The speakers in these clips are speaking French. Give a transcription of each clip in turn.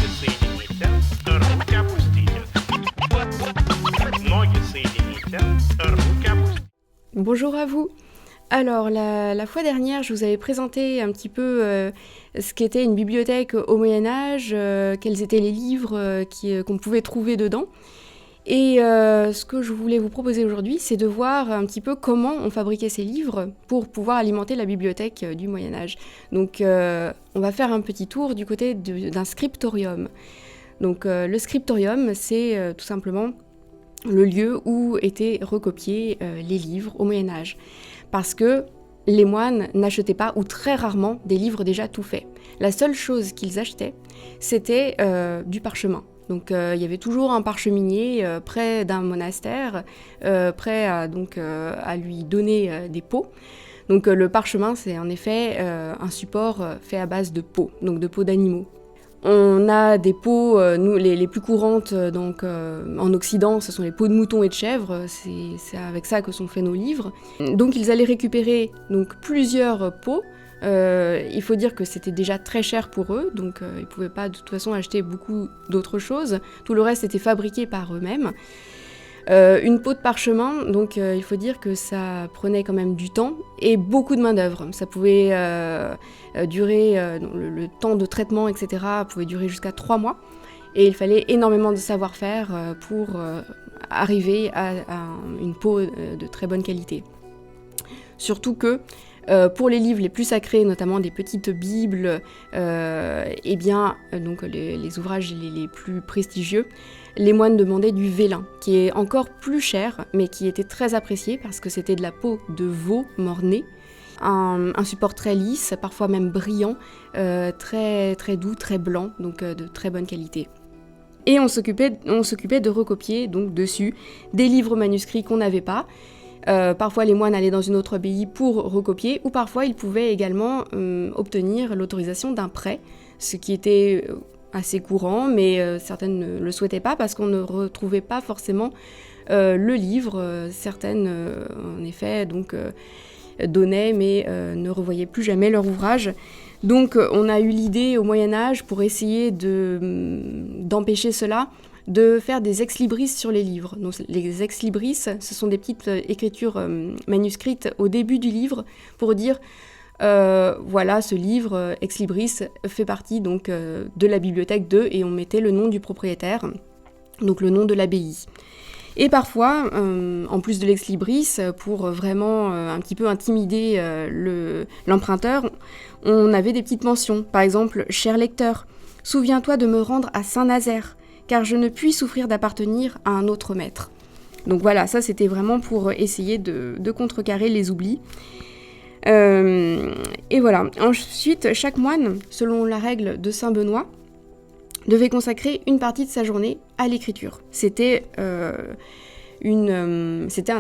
соединиться, руки опустите. Ноги соедините, руки опустите. Bonjour à vous. Alors, la fois dernière, je vous avais présenté un petit peu ce qu'était une bibliothèque au Moyen-Âge, quels étaient les livres qu'on pouvait trouver dedans. Et ce que je voulais vous proposer aujourd'hui, c'est de voir un petit peu comment on fabriquait ces livres pour pouvoir alimenter la bibliothèque du Moyen-Âge. Donc, on va faire un petit tour du côté d'un scriptorium. Donc, le scriptorium, c'est tout simplement le lieu où étaient recopiés les livres au Moyen-Âge. Parce que les moines n'achetaient pas, ou très rarement, des livres déjà tout faits. La seule chose qu'ils achetaient, c'était du parchemin. Donc il y avait toujours un parcheminier près d'un monastère, prêt à lui donner des pots. Donc le parchemin, c'est en effet un support fait à base de peaux, donc de peaux d'animaux. On a des peaux, nous, les plus courantes en Occident, ce sont les peaux de mouton et de chèvre, c'est avec ça que sont faits nos livres. Donc ils allaient récupérer plusieurs peaux. Il faut dire que c'était déjà très cher pour eux, donc ils ne pouvaient pas de toute façon acheter beaucoup d'autres choses. Tout le reste était fabriqué par eux-mêmes. Une peau de parchemin, donc il faut dire que ça prenait quand même du temps et beaucoup de main-d'œuvre. Ça pouvait durer, le temps de traitement, etc., pouvait durer jusqu'à 3 mois. Et il fallait énormément de savoir-faire pour arriver à une peau de très bonne qualité. Surtout que pour les livres les plus sacrés, notamment des petites bibles, les ouvrages les plus prestigieux, les moines demandaient du vélin, qui est encore plus cher, mais qui était très apprécié parce que c'était de la peau de veau mort-né, un support très lisse, parfois même brillant, très, très doux, très blanc, donc de très bonne qualité. Et on s'occupait de recopier donc dessus des livres manuscrits qu'on n'avait pas. Parfois les moines allaient dans une autre abbaye pour recopier, ou parfois ils pouvaient également obtenir l'autorisation d'un prêt, ce qui était assez courant, mais certaines ne le souhaitaient pas parce qu'on ne retrouvait pas forcément le livre. Certaines, en effet, donnaient, mais ne revoyaient plus jamais leur ouvrage. Donc on a eu l'idée au Moyen-Âge, pour essayer d'empêcher cela, de faire des ex-libris sur les livres. Donc, les ex-libris, ce sont des petites écritures manuscrites au début du livre pour dire voilà, ce livre ex-libris fait partie de la bibliothèque de, et on mettait le nom du propriétaire, donc le nom de l'abbaye. Et parfois, en plus de l'ex-libris, pour vraiment un petit peu intimider l'emprunteur, on avait des petites mentions. Par exemple, « Cher lecteur, souviens-toi de me rendre à Saint-Nazaire, car je ne puis souffrir d'appartenir à un autre maître. » Donc voilà, ça c'était vraiment pour essayer de contrecarrer les oublis. Et voilà. Ensuite, chaque moine, selon la règle de Saint Benoît, devait consacrer une partie de sa journée à l'écriture. C'était un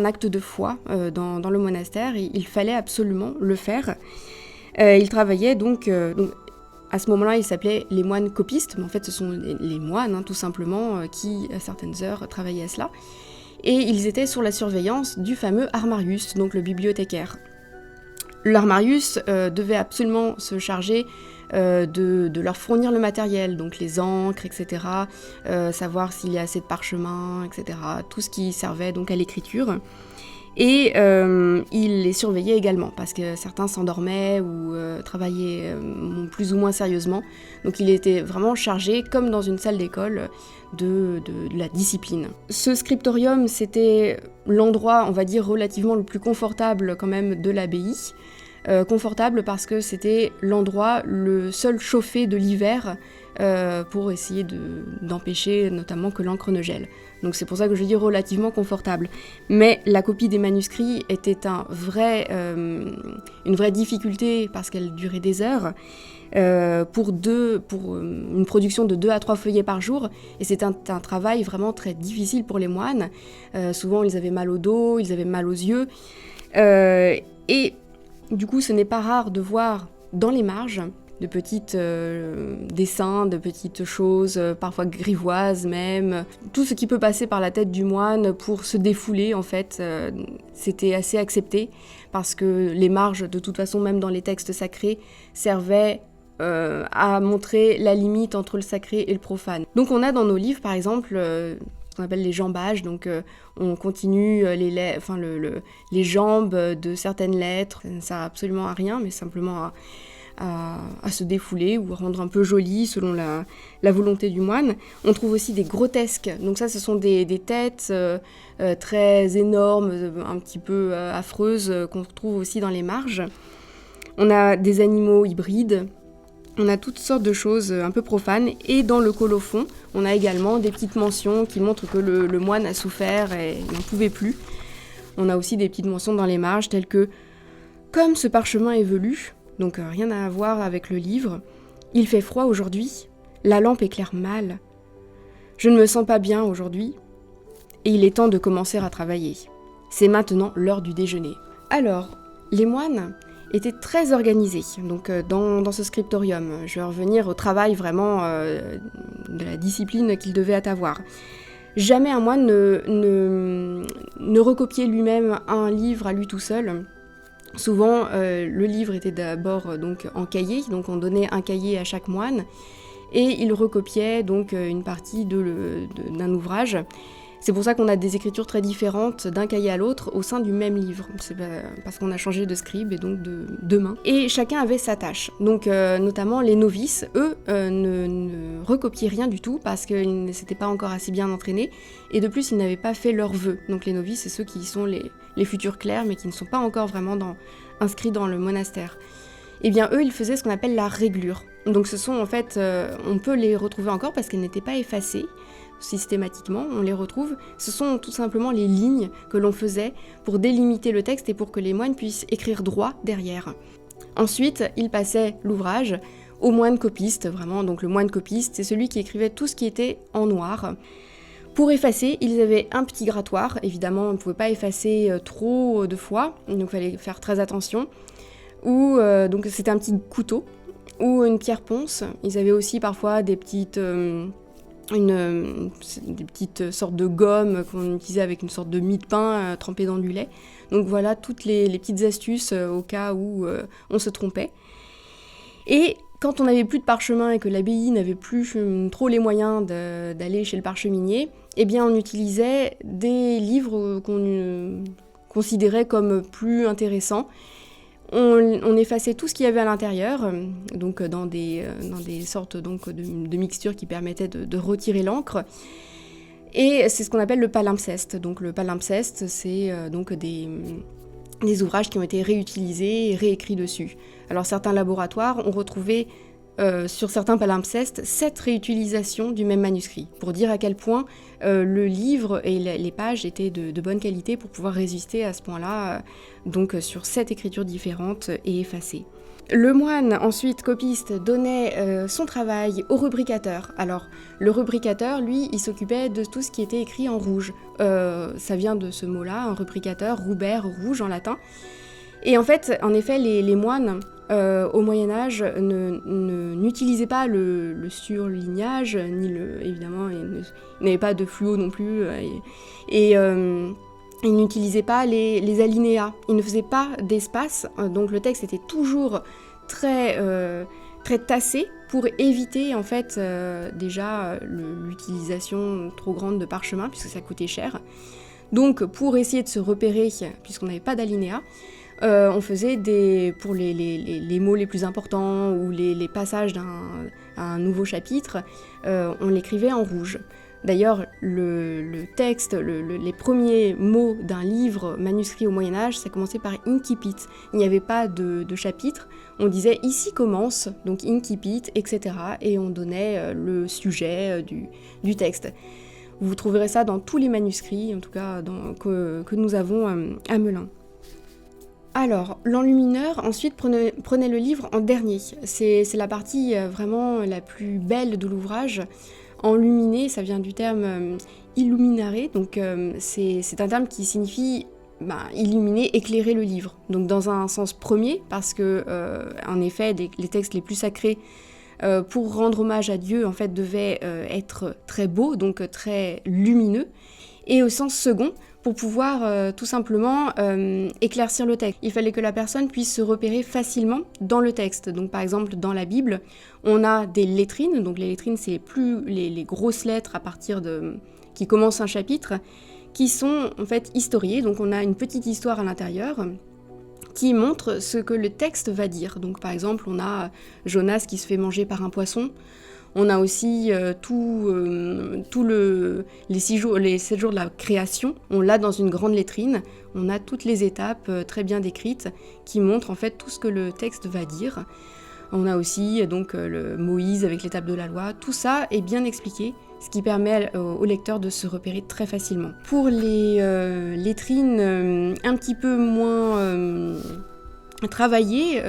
acte de foi dans le monastère, et il fallait absolument le faire. Il travaillait donc à ce moment-là, ils s'appelaient les moines copistes, mais en fait ce sont les moines, tout simplement, qui à certaines heures travaillaient à cela. Et ils étaient sous la surveillance du fameux armarius, donc le bibliothécaire. L'armarius devait absolument se charger de leur fournir le matériel, donc les encres, etc., savoir s'il y a assez de parchemin, etc., tout ce qui servait donc à l'écriture. Et il les surveillait également, parce que certains s'endormaient ou travaillaient plus ou moins sérieusement. Donc il était vraiment chargé, comme dans une salle d'école, de la discipline. Ce scriptorium, c'était l'endroit, on va dire, relativement le plus confortable quand même de l'abbaye. Confortable parce que c'était l'endroit le seul chauffé de l'hiver pour essayer d'empêcher notamment que l'encre ne gèle. Donc c'est pour ça que je dis relativement confortable. Mais la copie des manuscrits était une vraie difficulté parce qu'elle durait des heures. Pour une production de 2 à 3 feuillets par jour, et c'est un travail vraiment très difficile pour les moines. Souvent ils avaient mal au dos, ils avaient mal aux yeux, et du coup ce n'est pas rare de voir dans les marges de petits dessins, de petites choses, parfois grivoises même. Tout ce qui peut passer par la tête du moine pour se défouler, en fait, c'était assez accepté, parce que les marges, de toute façon, même dans les textes sacrés, servaient à montrer la limite entre le sacré et le profane. Donc on a dans nos livres, par exemple, ce qu'on appelle les jambages, donc on continue les jambes de certaines lettres. Ça ne sert absolument à rien, mais simplement à se défouler ou à rendre un peu joli selon la volonté du moine. On trouve aussi des grotesques, donc ça ce sont des têtes très énormes, un petit peu affreuses, qu'on retrouve aussi dans les marges. On a des animaux hybrides, on a toutes sortes de choses un peu profanes, et dans le colophon, on a également des petites mentions qui montrent que le moine a souffert et n'en pouvait plus. On a aussi des petites mentions dans les marges telles que « Comme ce parchemin est velu », donc rien à voir avec le livre, « Il fait froid aujourd'hui, la lampe éclaire mal. Je ne me sens pas bien aujourd'hui, et il est temps de commencer à travailler. C'est maintenant l'heure du déjeuner. » Alors, les moines étaient très organisés donc, dans ce scriptorium. Je vais revenir au travail vraiment de la discipline qu'ils devaient avoir. Jamais un moine ne recopiait lui-même un livre à lui tout seul. Souvent, le livre était d'abord donc en cahier, donc on donnait un cahier à chaque moine, et il recopiait donc une partie d'un ouvrage. C'est pour ça qu'on a des écritures très différentes d'un cahier à l'autre au sein du même livre. C'est parce qu'on a changé de scribe et donc de main. Et chacun avait sa tâche. Donc notamment les novices, eux, ne recopiaient rien du tout parce qu'ils ne s'étaient pas encore assez bien entraînés. Et de plus, ils n'avaient pas fait leurs vœux. Donc les novices, c'est ceux qui sont les futurs clercs mais qui ne sont pas encore vraiment inscrits dans le monastère. Eh bien eux, ils faisaient ce qu'on appelle la réglure. Donc ce sont en fait, on peut les retrouver encore parce qu'elles n'étaient pas effacées. Systématiquement, on les retrouve. Ce sont tout simplement les lignes que l'on faisait pour délimiter le texte et pour que les moines puissent écrire droit derrière. Ensuite, ils passaient l'ouvrage au moine copiste, vraiment. Donc le moine copiste, c'est celui qui écrivait tout ce qui était en noir. Pour effacer, ils avaient un petit grattoir. Évidemment, on ne pouvait pas effacer trop de fois, donc il fallait faire très attention. Donc c'était un petit couteau ou une pierre ponce. Ils avaient aussi parfois des petites sortes de gommes qu'on utilisait avec une sorte de mie de pain trempée dans du lait. Donc voilà toutes les petites astuces au cas où on se trompait. Et quand on n'avait plus de parchemin et que l'abbaye n'avait plus trop les moyens d'aller chez le parcheminier, eh bien on utilisait des livres qu'on considérait comme plus intéressants. On effaçait tout ce qu'il y avait à l'intérieur, donc dans des sortes donc, de mixtures qui permettaient de retirer l'encre. Et c'est ce qu'on appelle le palimpseste. Donc le palimpseste, c'est donc des ouvrages qui ont été réutilisés et réécrits dessus. Alors certains laboratoires ont retrouvé sur certains palimpsestes 7 réutilisations du même manuscrit, pour dire à quel point le livre et les pages étaient de bonne qualité pour pouvoir résister à ce point-là, donc sur 7 écritures différentes et effacées. Le moine, ensuite copiste, donnait son travail au rubricateur. Alors, le rubricateur, lui, il s'occupait de tout ce qui était écrit en rouge. Ça vient de ce mot-là, un rubricateur, ruber, rouge en latin. Et en fait, les moines, au Moyen-Âge, n'utilisaient pas le surlignage, évidemment, ils n'avaient pas de fluo non plus, et ils n'utilisaient pas les alinéas, ils ne faisaient pas d'espace, donc le texte était toujours très tassé pour éviter en fait déjà l'utilisation trop grande de parchemin, puisque ça coûtait cher. Donc pour essayer de se repérer, puisqu'on n'avait pas d'alinéas, on faisait pour les mots les plus importants ou les passages d'un nouveau chapitre, on l'écrivait en rouge. D'ailleurs, le texte, les premiers mots d'un livre manuscrit au Moyen-Âge, ça commençait par incipit. Il n'y avait pas de chapitre, on disait ici commence, donc incipit, etc. Et on donnait le sujet du texte. Vous trouverez ça dans tous les manuscrits, en tout cas que nous avons à Melun. Alors, l'enlumineur, ensuite, prenait le livre en dernier. C'est la partie vraiment la plus belle de l'ouvrage. Enluminé, ça vient du terme illuminare, donc c'est un terme qui signifie illuminer, éclairer le livre. Donc dans un sens premier, parce que, en effet, les textes les plus sacrés, pour rendre hommage à Dieu, en fait, devaient être très beaux, donc très lumineux. Et au sens second, pour pouvoir tout simplement éclaircir le texte. Il fallait que la personne puisse se repérer facilement dans le texte. Donc par exemple dans la Bible, on a des lettrines, donc les lettrines c'est les grosses lettres qui commencent un chapitre, qui sont en fait historiées, donc on a une petite histoire à l'intérieur qui montre ce que le texte va dire. Donc par exemple on a Jonas qui se fait manger par un poisson. On a aussi les 7 jours de la création, on l'a dans une grande lettrine. On a toutes les étapes très bien décrites qui montrent en fait tout ce que le texte va dire. On a aussi donc le Moïse avec l'étape de la loi. Tout ça est bien expliqué, ce qui permet au lecteur de se repérer très facilement. Pour les lettrines un petit peu moins travaillées,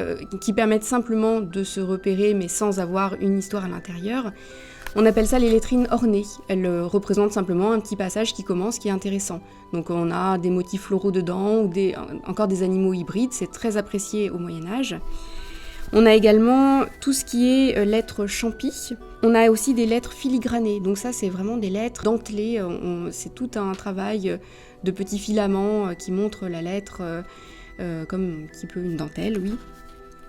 qui permettent simplement de se repérer mais sans avoir une histoire à l'intérieur, on appelle ça les lettrines ornées. Elles représentent simplement un petit passage qui commence, qui est intéressant. Donc on a des motifs floraux dedans, ou encore des animaux hybrides, c'est très apprécié au Moyen-Âge. On a également tout ce qui est lettres champis. On a aussi des lettres filigranées. Donc ça, c'est vraiment des lettres dentelées. C'est tout un travail de petits filaments qui montrent la lettre comme un petit peu une dentelle, oui.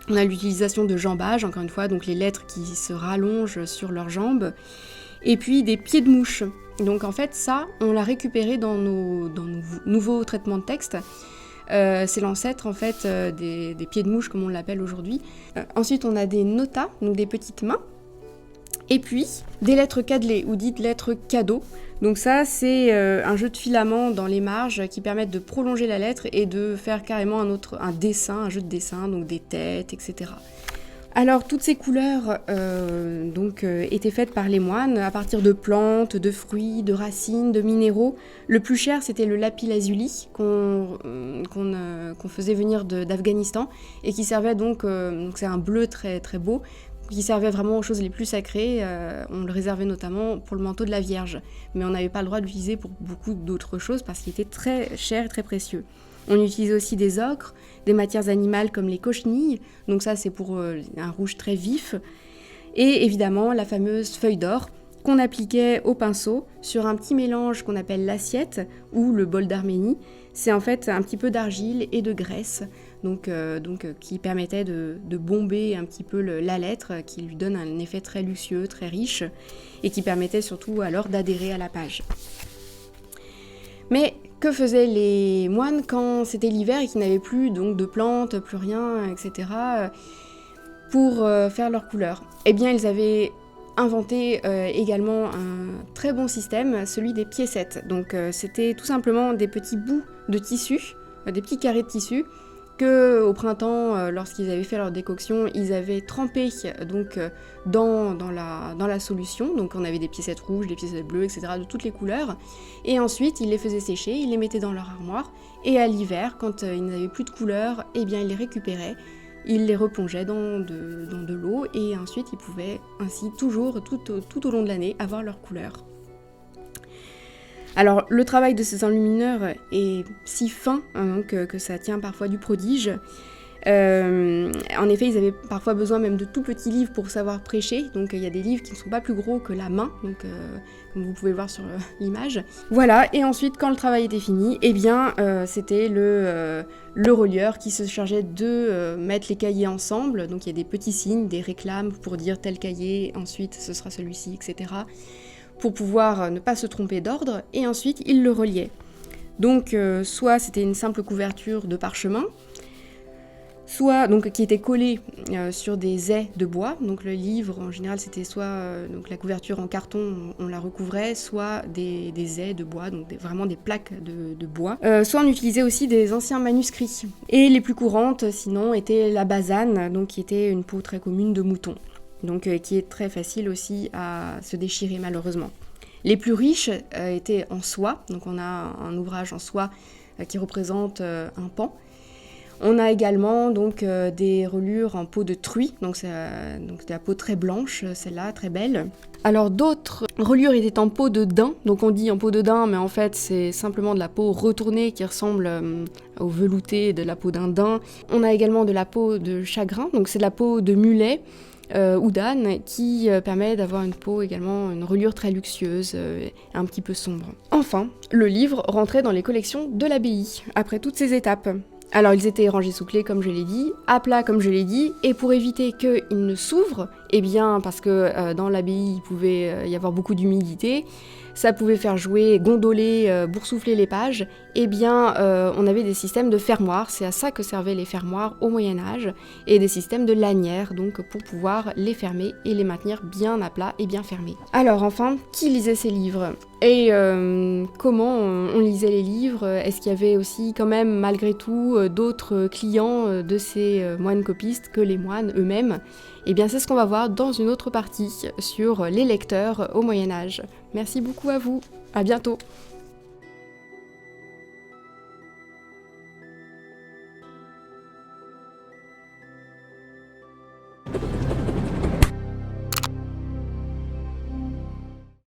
On a l'utilisation de jambage, encore une fois, donc les lettres qui se rallongent sur leurs jambes. Et puis des pieds de mouche. Donc en fait, ça, on l'a récupéré dans nos nouveaux traitements de texte. C'est l'ancêtre en fait des pieds de mouche comme on l'appelle aujourd'hui. Ensuite on a des notas, donc des petites mains, et puis des lettres cadelées ou dites lettres cadeaux. Donc ça c'est un jeu de filaments dans les marges qui permettent de prolonger la lettre et de faire carrément un dessin, un jeu de dessin, donc des têtes, etc. Alors toutes ces couleurs étaient faites par les moines à partir de plantes, de fruits, de racines, de minéraux. Le plus cher c'était le lapis-lazuli qu'on faisait venir d'Afghanistan et qui servait donc c'est un bleu très très beau, qui servait vraiment aux choses les plus sacrées. On le réservait notamment pour le manteau de la Vierge, mais on n'avait pas le droit de l'utiliser pour beaucoup d'autres choses parce qu'il était très cher et très précieux. On utilise aussi des ocres, des matières animales comme les cochenilles, donc ça c'est pour un rouge très vif, et évidemment la fameuse feuille d'or qu'on appliquait au pinceau sur un petit mélange qu'on appelle l'assiette ou le bol d'Arménie. C'est en fait un petit peu d'argile et de graisse, qui permettait de bomber un petit peu la lettre, qui lui donne un effet très luxueux, très riche, et qui permettait surtout alors d'adhérer à la page. Mais que faisaient les moines quand c'était l'hiver et qu'ils n'avaient plus donc de plantes, plus rien, etc. pour faire leurs couleurs? Eh bien, ils avaient inventé également un très bon système, celui des piécettes. Donc c'était tout simplement des petits bouts de tissu, des petits carrés de tissu, que au printemps, lorsqu'ils avaient fait leur décoction, ils avaient trempé donc dans la solution. Donc on avait des piécettes rouges, des piécettes bleues, etc. de toutes les couleurs. Et ensuite, ils les faisaient sécher, ils les mettaient dans leur armoire. Et à l'hiver, quand ils n'avaient plus de couleurs, eh bien ils les récupéraient, ils les replongeaient dans de l'eau et ensuite ils pouvaient ainsi toujours, tout au long de l'année, avoir leur couleur. Alors, le travail de ces enlumineurs est si fin que ça tient parfois du prodige. En effet, ils avaient parfois besoin même de tout petits livres pour savoir prêcher. Donc, il y a des livres qui ne sont pas plus gros que la main, donc, comme vous pouvez le voir sur l'image. Voilà, et ensuite, quand le travail était fini, eh bien, c'était le relieur qui se chargeait de mettre les cahiers ensemble. Donc, il y a des petits signes, des réclames pour dire tel cahier, ensuite ce sera celui-ci, etc. pour pouvoir ne pas se tromper d'ordre, et ensuite il le reliait. Donc soit c'était une simple couverture de parchemin, soit donc qui était collée sur des ais de bois. Donc le livre en général c'était soit donc la couverture en carton, on la recouvrait, soit des ais de bois, donc vraiment des plaques de bois. Soit on utilisait aussi des anciens manuscrits. Et les plus courantes sinon étaient la basane, donc qui était une peau très commune de mouton. Donc qui est très facile aussi à se déchirer malheureusement. Les plus riches étaient en soie, donc on a un ouvrage en soie qui représente un pan. On a également donc des reliures en peau de truie, donc c'est la peau très blanche, celle-là, très belle. Alors d'autres reliures étaient en peau de daim, donc on dit en peau de daim, mais en fait c'est simplement de la peau retournée qui ressemble au velouté de la peau d'un daim. On a également de la peau de chagrin, donc c'est de la peau de mulet, ou d'âne qui permet d'avoir une peau également, une reliure très luxueuse, un petit peu sombre. Enfin, le livre rentrait dans les collections de l'abbaye, après toutes ces étapes. Alors ils étaient rangés sous clé comme je l'ai dit, à plat comme je l'ai dit, et pour éviter qu'ils ne s'ouvrent, eh bien parce que dans l'abbaye il pouvait y avoir beaucoup d'humidité, ça pouvait faire jouer, gondoler, boursoufler les pages, eh bien on avait des systèmes de fermoirs, c'est à ça que servaient les fermoirs au Moyen-Âge, et des systèmes de lanières, donc pour pouvoir les fermer et les maintenir bien à plat et bien fermés. Alors enfin, qui lisait ces livres ? Et comment on lisait les livres ? Est-ce qu'il y avait aussi quand même malgré tout d'autres clients de ces moines copistes que les moines eux-mêmes ? Eh bien c'est ce qu'on va voir dans une autre partie sur les lecteurs au Moyen-Âge. Merci beaucoup à vous, à bientôt.